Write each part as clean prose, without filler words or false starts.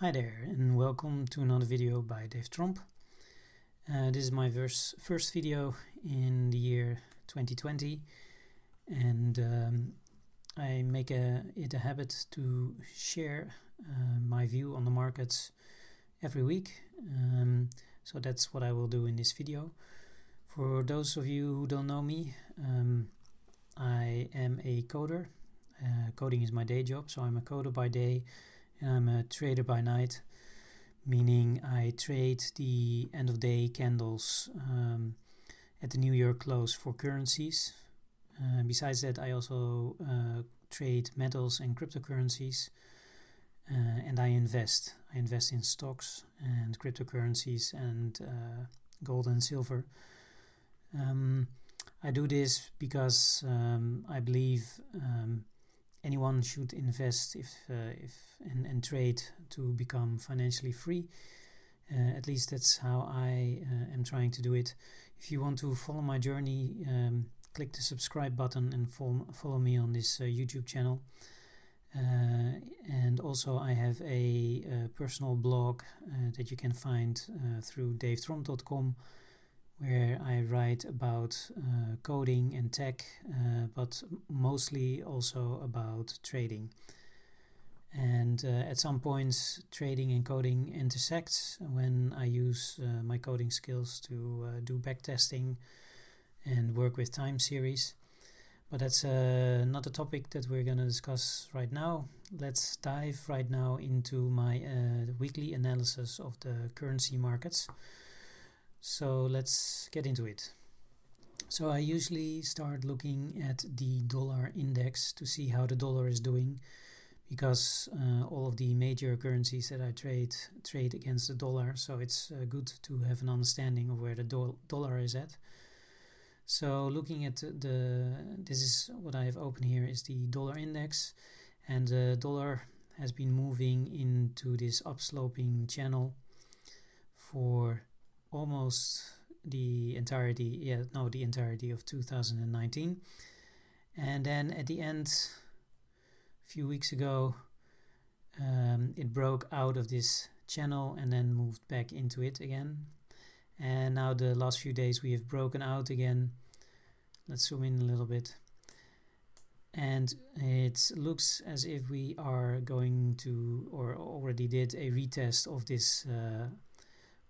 Hi there, and welcome to another video by Dave Tromp. This is my first video in the year 2020, and I make it a habit to share my view on the markets every week. So that's what I will do in this video. For those of you who don't know me, I am a coder. Coding is my day job, so I'm a coder by day. I'm a trader by night, meaning I trade the end of day candles at the New York close for currencies. Besides that, I also trade metals and cryptocurrencies, and I invest. I invest in stocks and cryptocurrencies and gold and silver. I do this because I believe anyone should invest and trade to become financially free. At least that's how I am trying to do it. If you want to follow my journey, click the subscribe button and follow me on this YouTube channel. And also I have a personal blog that you can find through davetromp.com, where I write about coding and tech, but mostly also about trading. And at some points, trading and coding intersects when I use my coding skills to do backtesting and work with time series. But that's not a topic that we're going to discuss right now. Let's dive right now into my weekly analysis of the currency markets. So let's get into it. So I usually start looking at the dollar index to see how the dollar is doing, because all of the major currencies that I trade against the dollar, so it's good to have an understanding of where the dollar is at. So looking at this is what I have open here, is the dollar index, and the dollar has been moving into this upsloping channel for almost the entirety of 2019, and then at the end, a few weeks ago, it broke out of this channel and then moved back into it again. And now the last few days we have broken out again. Let's zoom in a little bit, and it looks as if we are going to, or already did, a retest of this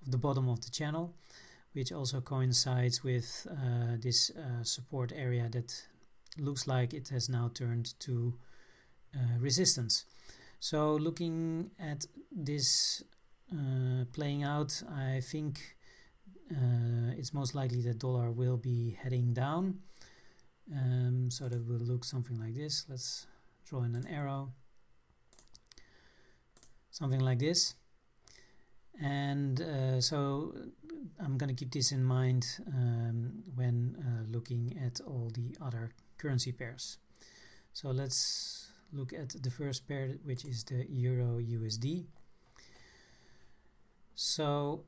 the bottom of the channel, which also coincides with this support area that looks like it has now turned to resistance. So looking at this playing out, I think it's most likely that dollar will be heading down. So that will look something like this. Let's draw in an arrow. Something like this. And so I'm going to keep this in mind when looking at all the other currency pairs. So let's look at the first pair, which is the Euro USD. So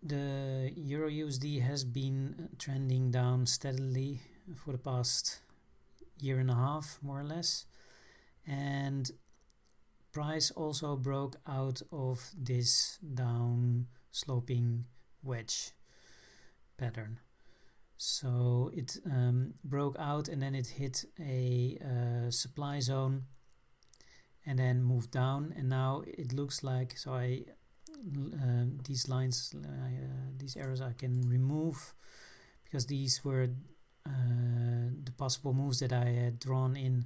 the Euro USD has been trending down steadily for the past year and a half, more or less, and price also broke out of this down sloping wedge pattern. So it broke out and then it hit a supply zone and then moved down, and now it looks like, so I these lines, these arrows I can remove, because these were the possible moves that I had drawn in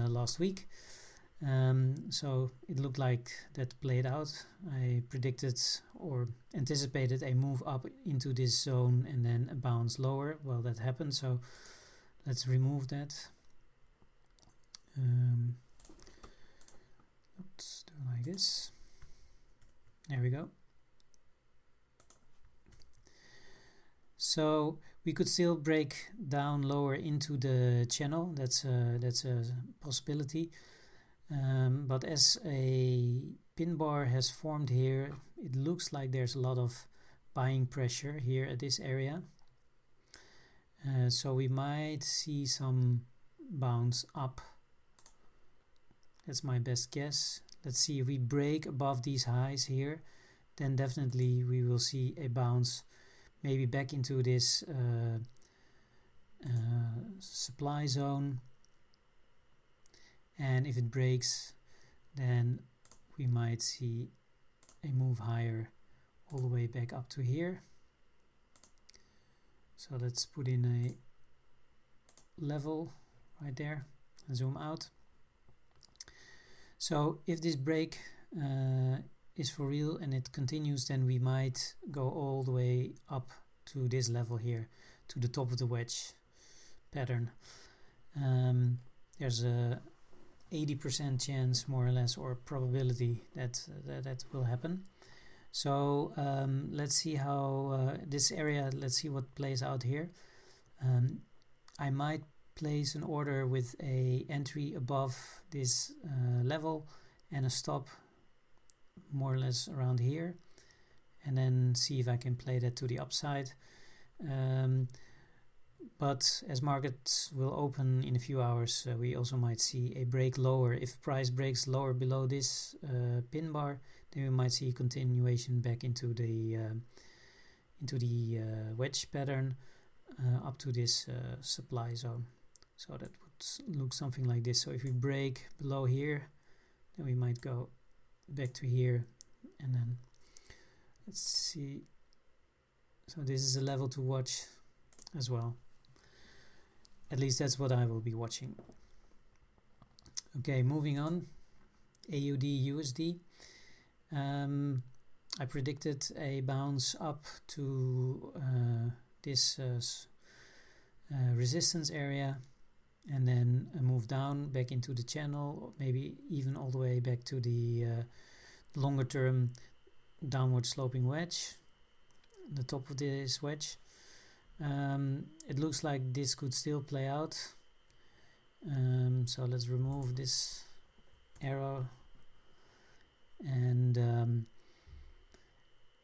last week. So it looked like that played out. I predicted or anticipated a move up into this zone and then a bounce lower. Well, that happened, so let's remove that. Let's do it like this. There we go. So we could still break down lower into the channel. That's a possibility. But as a pin bar has formed here, it looks like there's a lot of buying pressure here at this area. So we might see some bounce up. That's my best guess. let's see, if we break above these highs here, then definitely we will see a bounce, maybe back into this supply zone. And if it breaks, then we might see a move higher all the way back up to here. So let's put in a level right there and zoom out. So if this break is for real and it continues, then we might go all the way up to this level here, to the top of the wedge pattern. There's a 80% chance, more or less, or probability that will happen. So let's see how this area, let's see what plays out here. I might place an order with a entry above this level and a stop more or less around here, and then see if I can play that to the upside. But as markets will open in a few hours, we also might see a break lower. If price breaks lower below this pin bar, then we might see a continuation back into the wedge pattern up to this supply zone. So that would look something like this. So if we break below here, then we might go back to here, and then let's see. So this is a level to watch as well. At least that's what I will be watching. Okay, moving on. AUD USD. I predicted a bounce up to this resistance area, and then a move down back into the channel, maybe even all the way back to the longer term downward sloping wedge, the top of this wedge. It looks like this could still play out. So let's remove this arrow, and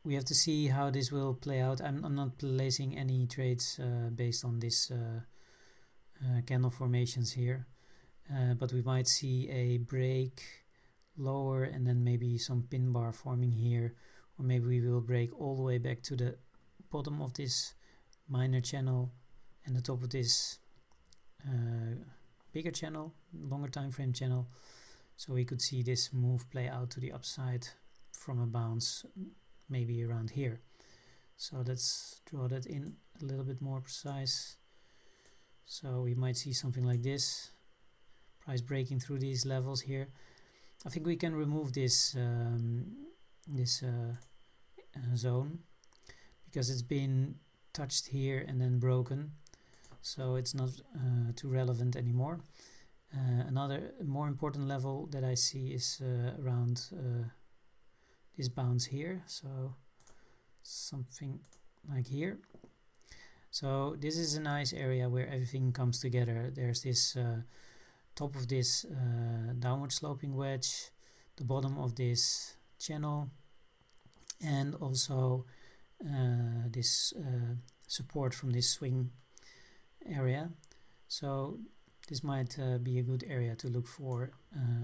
we have to see how this will play out. I'm not placing any trades based on this candle formations here, but we might see a break lower and then maybe some pin bar forming here, or maybe we will break all the way back to the bottom of this minor channel and the top of this bigger channel, longer time frame channel. So we could see this move play out to the upside from a bounce maybe around here. So let's draw that in a little bit more precise. So we might see something like this, price breaking through these levels here. I think we can remove this zone because it's been touched here and then broken, so it's not too relevant anymore. Another more important level that I see is around this bounce here, so something like here. So this is a nice area where everything comes together. There's this top of this downward sloping wedge, the bottom of this channel, and also this support from this swing area. So this might be a good area to look for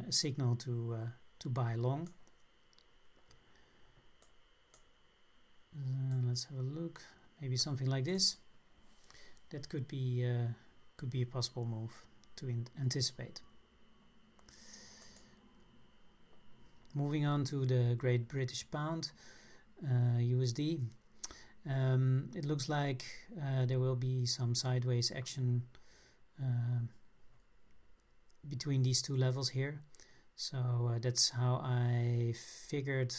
a signal to buy long. Let's have a look. Maybe something like this. That could be a possible move to anticipate. Moving on to the Great British Pound, USD. It looks like there will be some sideways action between these two levels here. So that's how I figured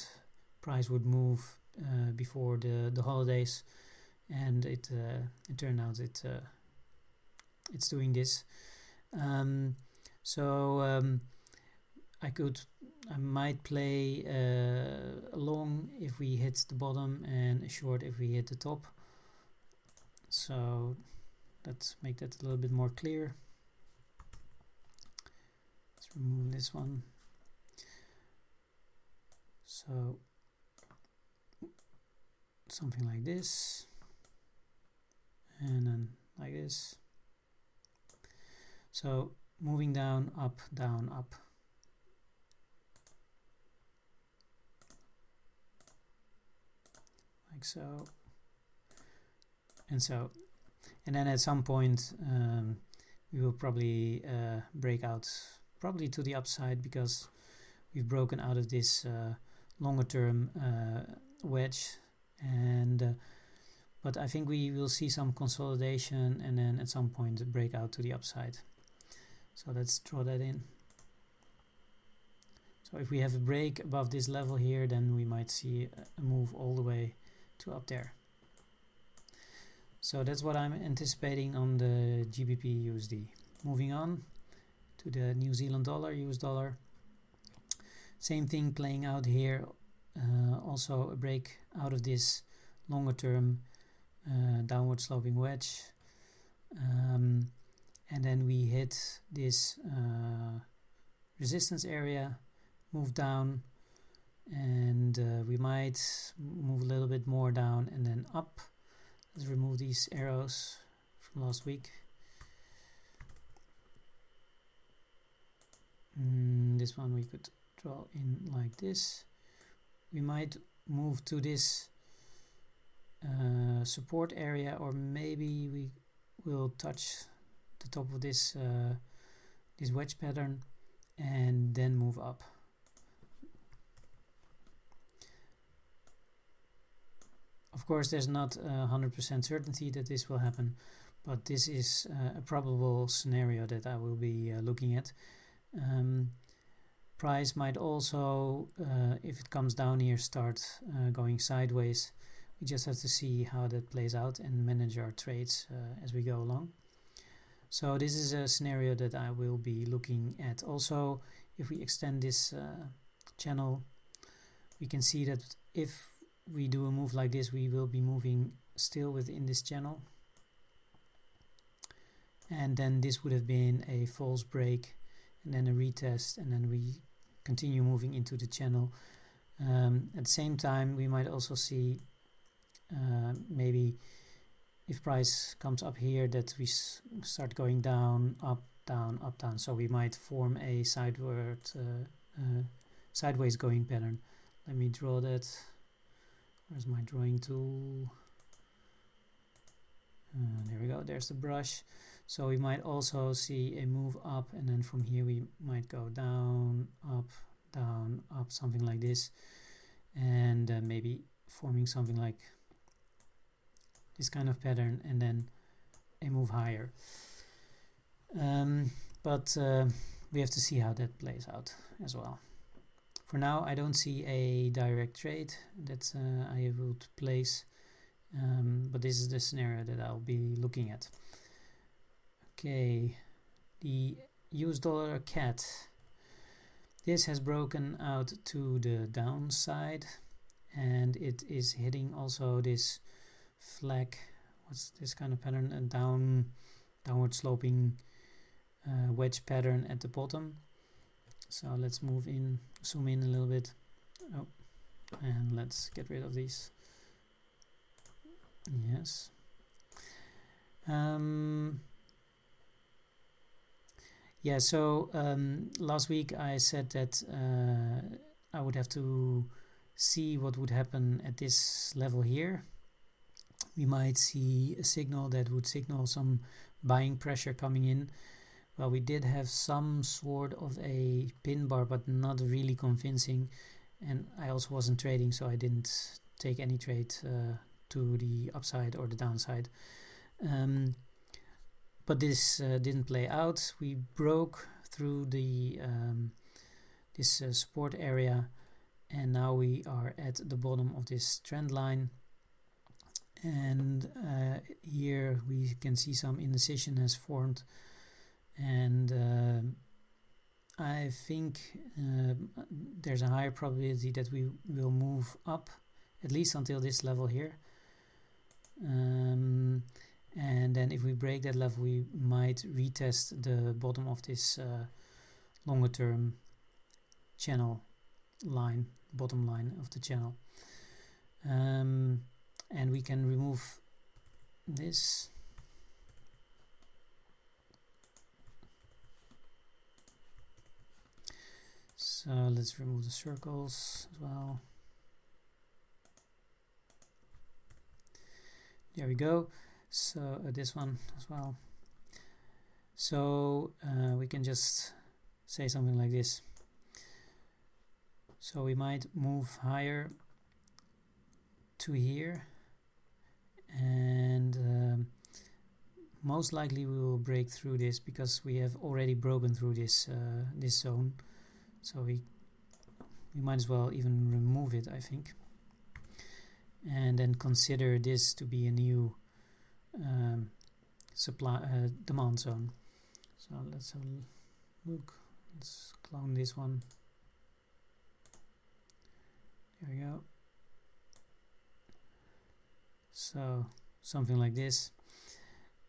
price would move before the holidays, and it turned out it's doing this. I might play a long if we hit the bottom and a short if we hit the top. So let's make that a little bit more clear. Let's remove this one. So something like this, and then like this. So moving down, up, down, up. like so, and so. And then at some point we will probably break out, probably to the upside, because we've broken out of this longer term wedge, and but I think we will see some consolidation and then at some point break out to the upside. So let's draw that in. So if we have a break above this level here, then we might see a move all the way to up there. So that's what I'm anticipating on the GBP USD. Moving on to the New Zealand dollar, US dollar. Same thing playing out here. Also a break out of this longer term downward sloping wedge. And then we hit this resistance area, move down, and we might move a little bit more down and then up. Let's remove these arrows from last week. This one we could draw in like this. We might move to this support area, or maybe we will touch the top of this this wedge pattern and then move up. Of course, there's not 100% certainty that this will happen, but this is a probable scenario that I will be looking at. Price might also, if it comes down here, start going sideways. We just have to see how that plays out and manage our trades as we go along. So this is a scenario that I will be looking at. Also, if we extend this channel, we can see that if we do a move like this, we will be moving still within this channel, and then this would have been a false break and then a retest, and then we continue moving into the channel. At the same time, we might also see maybe if price comes up here that we start going down, up, down, up, down. So we might form a sideways going pattern. Let me draw that. Where's my drawing tool? There we go, there's the brush. So we might also see a move up, and then from here we might go down, up, something like this, and maybe forming something like this kind of pattern, and then a move higher. But we have to see how that plays out as well. For now, I don't see a direct trade that I would place, but this is the scenario that I'll be looking at. Okay, the US dollar CAD. This has broken out to the downside, and it is hitting also this flag. What's this kind of pattern? A downward sloping wedge pattern at the bottom. So let's zoom in a little bit. Oh, and let's get rid of these. Yes. Yeah, so last week I said that I would have to see what would happen at this level here. We might see a signal that would signal some buying pressure coming in. Well, we did have some sort of a pin bar, but not really convincing. And I also wasn't trading, so I didn't take any trade to the upside or the downside. But this didn't play out. We broke through the this support area, and now we are at the bottom of this trend line. And here we can see some indecision has formed. And I think there's a higher probability that we will move up, at least until this level here. And then if we break that level, we might retest the bottom of this longer term channel line, bottom line of the channel. And we can remove this. So let's remove the circles as well. There we go. So this one as well. So we can just say something like this. So we might move higher to here, and most likely we will break through this because we have already broken through this this zone. So we might as well even remove it, I think, and then consider this to be a new supply demand zone. So let's have a look. Let's clone this one. There we go. So something like this,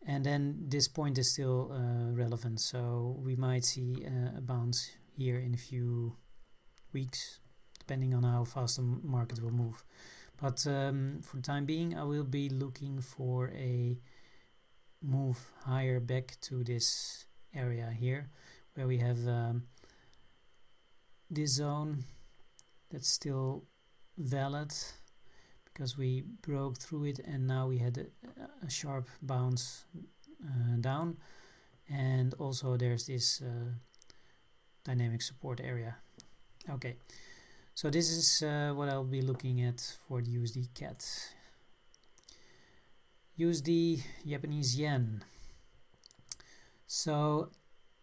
and then this point is still relevant, so we might see a bounce here in a few weeks, depending on how fast the market will move. But for the time being, I will be looking for a move higher back to this area here, where we have this zone that's still valid because we broke through it, and now we had a sharp bounce down, and also there's this dynamic support area. Okay, so this is what I'll be looking at for the USD CAD. USD Japanese yen. So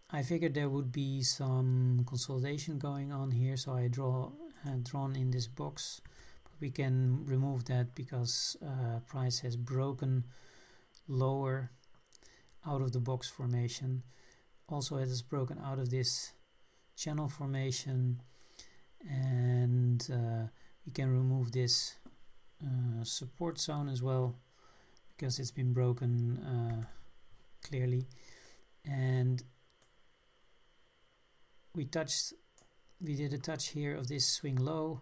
I figured there would be some consolidation going on here, so I had drawn in this box, but we can remove that because price has broken lower out of the box formation. Also, it has broken out of this channel formation, and we can remove this support zone as well because it's been broken clearly. And we did a touch here of this swing low,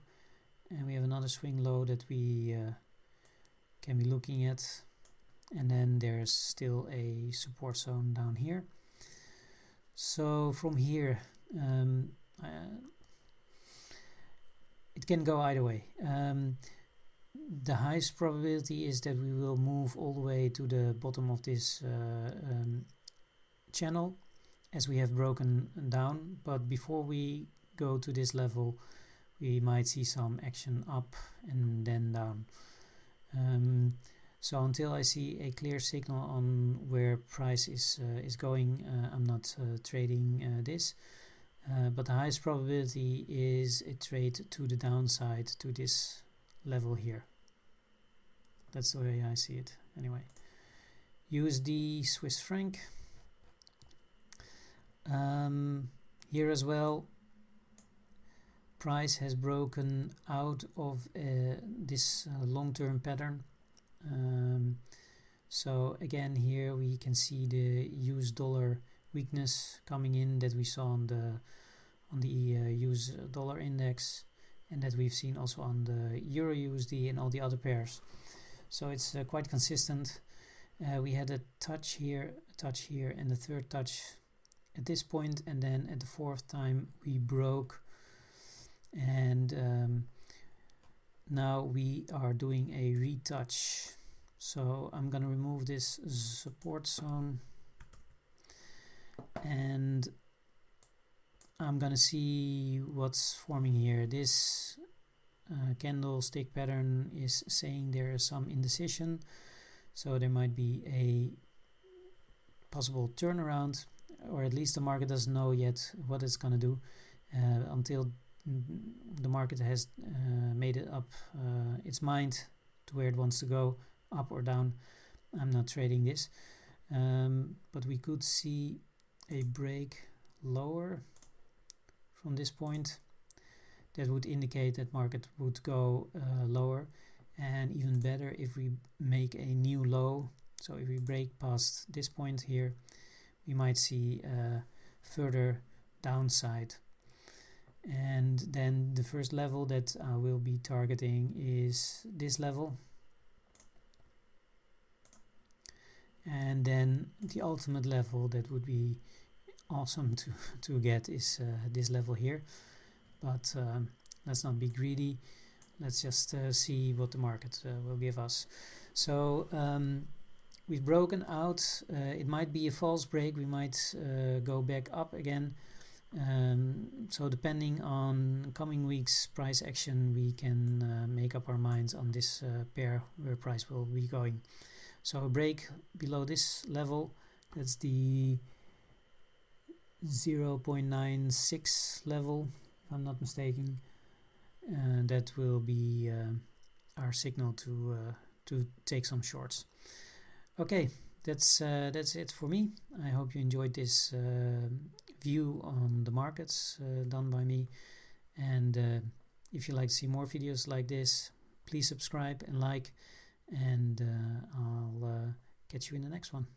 and we have another swing low that we can be looking at, and then there's still a support zone down here. So from here it can go either way. The highest probability is that we will move all the way to the bottom of this channel, as we have broken down, but before we go to this level we might see some action up and then down. So until I see a clear signal on where price is going, I'm not trading this, but the highest probability is a trade to the downside to this level here. That's the way I see it anyway. USD Swiss franc. Here as well, price has broken out of this long-term pattern. So again, here we can see the US dollar weakness coming in that we saw on the US dollar index, and that we've seen also on the Euro USD and all the other pairs. So it's quite consistent. We had a touch here, and a third touch at this point, and then at the fourth time we broke, and now we are doing a retouch. So I'm gonna remove this support zone, and I'm gonna see what's forming here. This candlestick pattern is saying there is some indecision, so there might be a possible turnaround, or at least the market doesn't know yet what it's gonna do until the market has made it up its mind to where it wants to go, up or down. I'm not trading this, but we could see a break lower from this point. That would indicate that market would go lower, and even better if we make a new low. So if we break past this point here, we might see further downside. And then the first level that I will be targeting is this level, and then the ultimate level that would be awesome to get is this level here. But let's not be greedy. Let's just see what the market will give us. So we've broken out. It might be a false break. We might go back up again. So depending on coming weeks price action, we can make up our minds on this pair where price will be going. So a break below this level, that's the 0.96 level, if I'm not mistaken, and that will be our signal to take some shorts. Okay, that's it for me. I hope you enjoyed this view on the markets done by me, and if you'd like to see more videos like this, please subscribe and like, and I'll catch you in the next one.